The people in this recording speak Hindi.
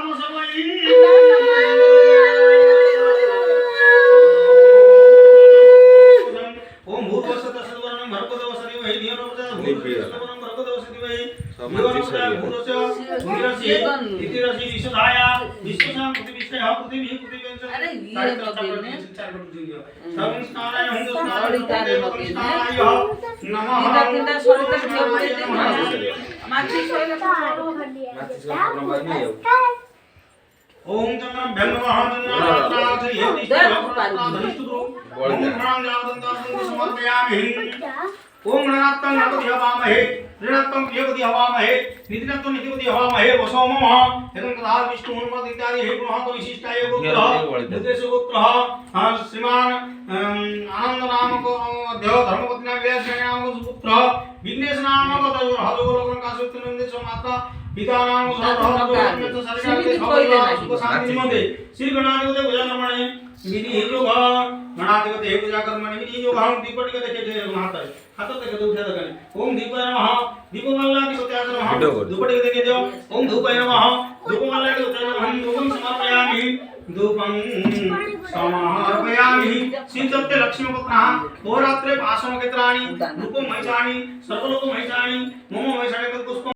ओम भूर्भुवस्सुः तत्सवितुर्वरेण्यं भर्गो देवस्य धीमहि धियो न प्रचोदयात् भर्गो देवस्य धीमहि इतिरसि विशुद्धाया विश्वसां पृथ्वीश्रेयः पृथ्वीः पृथ्वीवेंच संस्नानाय हुंस्नानाय नमः तीनटा सरिता धियो माछी सोइले ओम चंद्रं भ्यंगमः चंद्रनाथ येतिष्ठो ओम प्राण जावदन्तं समर्पयामि ओम गणात्तं गणपति हवामहे ऋणत्तं प्रियपति हवामहे नितिनत्तं नितिपति हवामहे वसो मम एवं तथा विष्णु हनुमत इत्यादि हे महतो विशिष्टाय गोत्रः उद्देश गोत्रः श्रीमान आनंद नामक अध्य धर्मपति नाम व्यास नामक पुत्र विघ्नेश नामक हजोलोकन का सूत्रनंदेश माता पिता नाम सर्वभूत शरीर शांति निमंते श्री गणाधिपति गजानमणे विधि योग गणाधिपति पूजा कर्मणि विधि योग हम दीपटिक देखे थे हाथ हाथ देखे तो उठा दगने ओम दीपाय नमः दीपमालादि सत्याय नमः धूपटिक देखे दो ओम धूपाय नमः धूपमालादि सत्याय नमः धूपं समर्पयामि धूपं समर्पयामि श्री सत्य लक्ष्मी पुत्रः होरात्रे पाशम केत्राणि रूपं महिषाणि सर्वलोक महिषाणि मम महिषाणि पुष्प